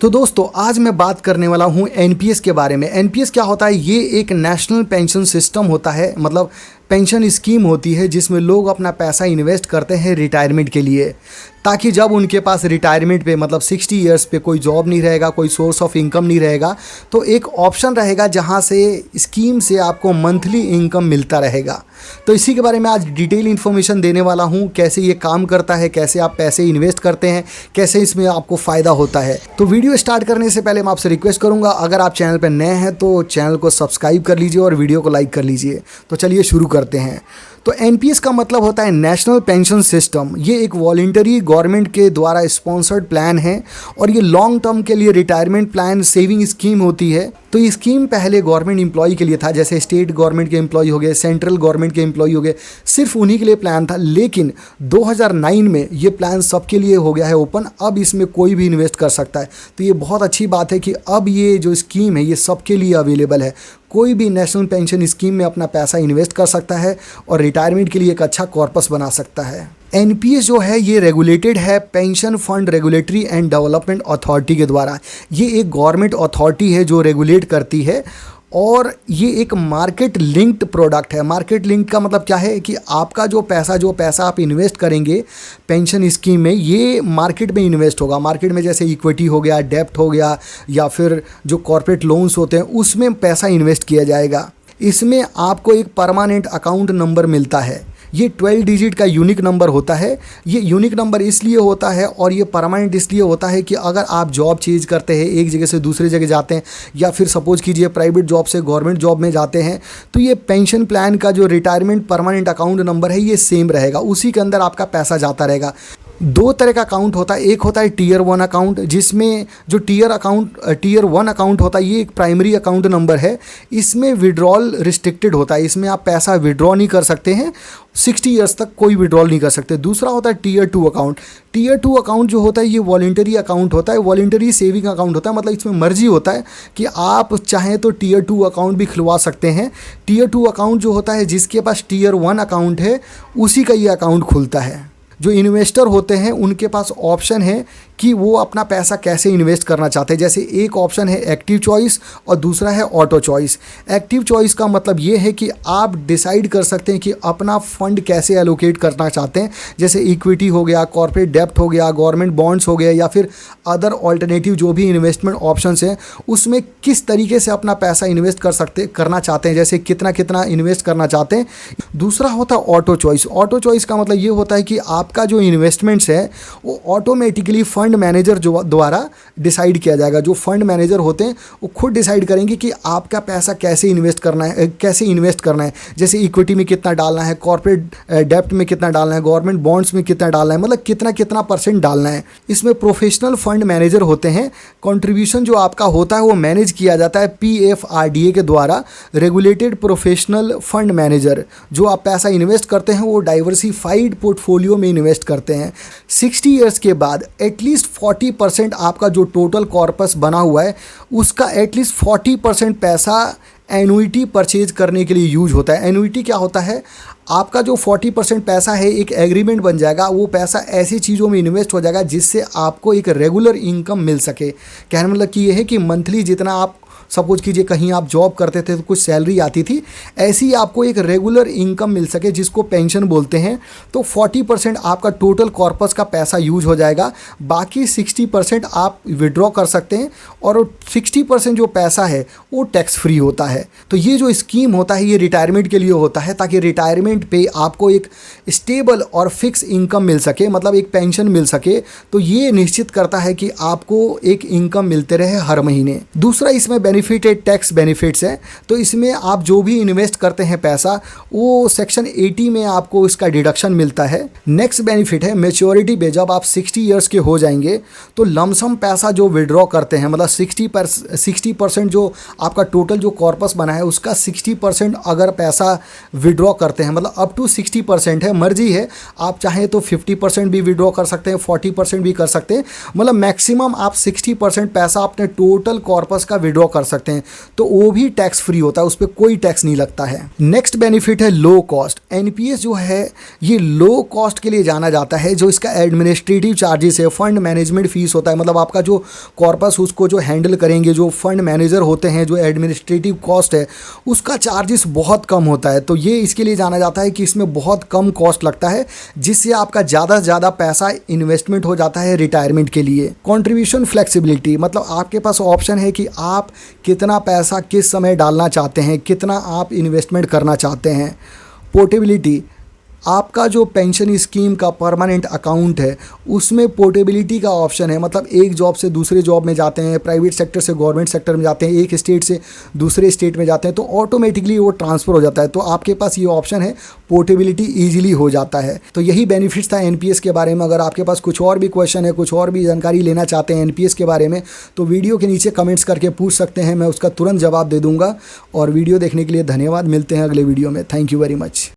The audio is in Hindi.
तो दोस्तों आज मैं बात करने वाला हूँ एनपीएस के बारे में। एनपीएस क्या होता है? ये एक नेशनल पेंशन सिस्टम होता है, मतलब पेंशन स्कीम होती है जिसमें लोग अपना पैसा इन्वेस्ट करते हैं रिटायरमेंट के लिए, ताकि जब उनके पास रिटायरमेंट पे मतलब 60 इयर्स पे कोई जॉब नहीं रहेगा, कोई सोर्स ऑफ इनकम नहीं रहेगा, तो एक ऑप्शन रहेगा जहां से स्कीम से आपको मंथली इनकम मिलता रहेगा। तो इसी के बारे में आज डिटेल इन्फॉर्मेशन देने वाला हूं, कैसे ये काम करता है, कैसे आप पैसे इन्वेस्ट करते हैं, कैसे इसमें आपको फ़ायदा होता है। तो वीडियो स्टार्ट करने से पहले मैं आपसे रिक्वेस्ट करूँगा, अगर आप चैनल पर नए हैं तो चैनल को सब्सक्राइब कर लीजिए और वीडियो को लाइक कर लीजिए। तो चलिए शुरू करते हैं। तो एनपीएस का मतलब होता है नेशनल पेंशन सिस्टम। ये एक वॉलंटरी गवर्नमेंट के द्वारा स्पॉन्सर्ड प्लान है और ये लॉन्ग टर्म के लिए रिटायरमेंट प्लान सेविंग स्कीम होती है। तो ये स्कीम पहले गवर्नमेंट एम्प्लॉय के लिए था, जैसे स्टेट गवर्नमेंट के एम्प्लॉय हो गए, सेंट्रल गवर्नमेंट के एम्प्लॉय हो गए, सिर्फ उन्हीं के लिए प्लान था। लेकिन 2009 में ये प्लान सबके लिए हो गया है ओपन, अब इसमें कोई भी इन्वेस्ट कर सकता है। तो ये बहुत अच्छी बात है कि अब ये जो स्कीम है ये सबके लिए अवेलेबल है। कोई भी नेशनल पेंशन स्कीम में अपना पैसा इन्वेस्ट कर सकता है और रिटायरमेंट के लिए एक अच्छा कॉर्पस बना सकता है। एनपीएस जो है ये रेगुलेटेड है pension fund regulatory and development authority के द्वारा। ये एक गवर्नमेंट अथॉरिटी है जो रेगुलेट करती है और ये एक मार्केट लिंक्ड प्रोडक्ट है। मार्केट लिंक का मतलब क्या है कि आपका जो पैसा आप इन्वेस्ट करेंगे पेंशन स्कीम में, ये मार्केट में इन्वेस्ट होगा। मार्केट में जैसे इक्विटी हो गया, डेब्ट हो गया, या फिर जो कॉर्पोरेट लोन्स होते हैं उसमें पैसा इन्वेस्ट किया जाएगा। इसमें आपको एक परमानेंट अकाउंट नंबर मिलता है। ये 12 डिजिट का यूनिक नंबर होता है। ये यूनिक नंबर इसलिए होता है और ये परमानेंट इसलिए होता है कि अगर आप जॉब चेंज करते हैं, एक जगह से दूसरी जगह जाते हैं, या फिर सपोज कीजिए प्राइवेट जॉब से गवर्नमेंट जॉब में जाते हैं, तो ये पेंशन प्लान का जो रिटायरमेंट परमानेंट अकाउंट नंबर है ये सेम रहेगा, उसी के अंदर आपका पैसा जाता रहेगा। दो तरह का अकाउंट होता है। एक होता है टीयर 1 अकाउंट, जिसमें जो टीयर 1 अकाउंट होता है ये एक प्राइमरी अकाउंट नंबर है। इसमें विड्रॉल रिस्ट्रिक्टेड होता है, इसमें आप पैसा विड्रॉ नहीं कर सकते हैं, 60 इयर्स तक कोई विड्रॉल नहीं कर सकते। दूसरा होता है टीयर 2 अकाउंट। टीयर 2 अकाउंट जो होता है ये वॉलंटरी अकाउंट होता है, वॉलंटरी सेविंग अकाउंट होता है। मतलब इसमें मर्जी होता है कि आप चाहें तो टीयर 2 अकाउंट भी खुलवा सकते हैं। टीयर 2 अकाउंट जो होता है, जिसके पास टीयर 1 अकाउंट है उसी का ये अकाउंट खुलता है। जो इन्वेस्टर होते हैं उनके पास ऑप्शन है कि वो अपना पैसा कैसे इन्वेस्ट करना चाहते हैं। जैसे एक ऑप्शन है एक्टिव चॉइस और दूसरा है ऑटो चॉइस। एक्टिव चॉइस का मतलब ये है कि आप डिसाइड कर सकते हैं कि अपना फंड कैसे एलोकेट करना चाहते हैं। जैसे इक्विटी हो गया, कॉर्पोरेट डेब्ट हो गया, गवर्नमेंट बॉन्ड्स हो गए, या फिर अदर ऑल्टरनेटिव जो भी इन्वेस्टमेंट ऑप्शंस हैं उसमें किस तरीके से अपना पैसा इन्वेस्ट करना चाहते हैं, जैसे कितना कितना इन्वेस्ट करना चाहते हैं। दूसरा होता है ऑटो चॉइस। ऑटो चॉइस का मतलब ये होता है कि आपका जो इन्वेस्टमेंट्स है वो ऑटोमेटिकली फंड मैनेजर जो द्वारा डिसाइड किया जाएगा। जो फंड मैनेजर होते हैं वो खुद डिसाइड करेंगे कि आपका पैसा कैसे इन्वेस्ट करना है। जैसे इक्विटी में कितना डालना है, कॉर्पोरेट डेब्ट में कितना डालना है, गवर्नमेंट बॉन्ड्स में कितना डालना है, मतलब कितना कितना % डालना है। इसमें प्रोफेशनल फंड मैनेजर होते हैं। कंट्रीब्यूशन जो आपका होता है वो मैनेज किया जाता है PFRDA के द्वारा। रेगुलेटेड प्रोफेशनल फंड मैनेजर जो आप पैसा इन्वेस्ट करते हैं वो डाइवर्सिफाइड पोर्टफोलियो में इन्वेस्ट करते हैं। 60 ईयर्स के बाद एटलीस्ट 40% आपका जो टोटल कॉर्पस बना हुआ है उसका एटलीस्ट 40% पैसा एनुइटी परचेज करने के लिए यूज होता है। एनुइटी क्या होता है? आपका जो 40% पैसा है एक एग्रीमेंट बन जाएगा, वो पैसा ऐसी चीज़ों में इन्वेस्ट हो जाएगा जिससे आपको एक रेगुलर इनकम मिल सके। कहने मतलब कि ये है कि मंथली जितना आप सपोज कीजिए कहीं आप जॉब करते थे तो कुछ सैलरी आती थी, ऐसी आपको एक रेगुलर इनकम मिल सके जिसको पेंशन बोलते हैं। तो 40% आपका टोटल कॉर्पस का पैसा यूज हो जाएगा, बाकी 60% आप विड्रॉ कर सकते हैं और 60% जो पैसा है वो टैक्स फ्री होता है। तो ये जो स्कीम होता है ये रिटायरमेंट के लिए होता है, ताकि रिटायरमेंट पे आपको एक स्टेबल और फिक्स इनकम मिल सके, मतलब एक पेंशन मिल सके। तो ये निश्चित करता है कि आपको एक इनकम मिलते रहे हर महीने। दूसरा इसमें बेनिफिटेड टैक्स बेनिफिट्स है। तो इसमें आप जो भी इन्वेस्ट करते हैं पैसा वो सेक्शन 80 में आपको इसका डिडक्शन मिलता है। नेक्स्ट बेनिफिट है मैच्योरिटी पे। जब आप 60 इयर्स के हो जाएंगे तो लमसम पैसा जो विड्रॉ करते हैं, मतलब 60% जो आपका टोटल जो कॉर्पस बना है उसका 60% अगर पैसा विड्रॉ करते हैं, मतलब अप टू 60% है, मर्जी है, आप चाहें तो 50% भी विड्रॉ कर सकते हैं, 40% भी कर सकते हैं, मतलब मैक्सिमम आप 60% पैसा अपने टोटल कॉर्पस का विड्रॉ कर सकते हैं, तो वो भी टैक्स फ्री होता है, उस पर कोई टैक्स नहीं लगता है। नेक्स्ट बेनिफिट है लो कॉस्ट। एनपीएस जो है ये लो कॉस्ट के लिए जाना जाता है। जो इसका एडमिनिस्ट्रेटिव चार्जेस है, फंड मैनेजमेंट फीस होता है, मतलब आपका जो कॉर्पस उसको जो हैंडल करेंगे, जो फंड मैनेजर होते हैं, जो एडमिनिस्ट्रेटिव कॉस्ट है उसका चार्जेस बहुत कम होता है। तो ये इसके लिए जाना जाता है कि इसमें बहुत कम कॉस्ट लगता है, जिससे आपका ज़्यादा से ज़्यादा पैसा इन्वेस्टमेंट हो जाता है रिटायरमेंट के लिए। कंट्रीब्यूशन फ्लेक्सिबिलिटी, मतलब आपके पास ऑप्शन है कि आप कितना पैसा किस समय डालना चाहते हैं, कितना आप इन्वेस्टमेंट करना चाहते हैं। पोर्टेबिलिटी, आपका जो पेंशन स्कीम का परमानेंट अकाउंट है उसमें पोर्टेबिलिटी का ऑप्शन है, मतलब एक जॉब से दूसरे जॉब में जाते हैं, प्राइवेट सेक्टर से गवर्नमेंट सेक्टर में जाते हैं, एक स्टेट से दूसरे स्टेट में जाते हैं, तो ऑटोमेटिकली वो ट्रांसफ़र हो जाता है। तो आपके पास ये ऑप्शन है, पोर्टेबिलिटी ईजिली हो जाता है। तो यही बेनिफिट्स था एनपीएस के बारे में। अगर आपके पास कुछ और भी क्वेश्चन है, कुछ और भी जानकारी लेना चाहते हैं एनपीएस के बारे में, तो वीडियो के नीचे कमेंट्स करके पूछ सकते हैं, मैं उसका तुरंत जवाब दे दूँगा। और वीडियो देखने के लिए धन्यवाद। मिलते हैं अगले वीडियो में। Thank you very much.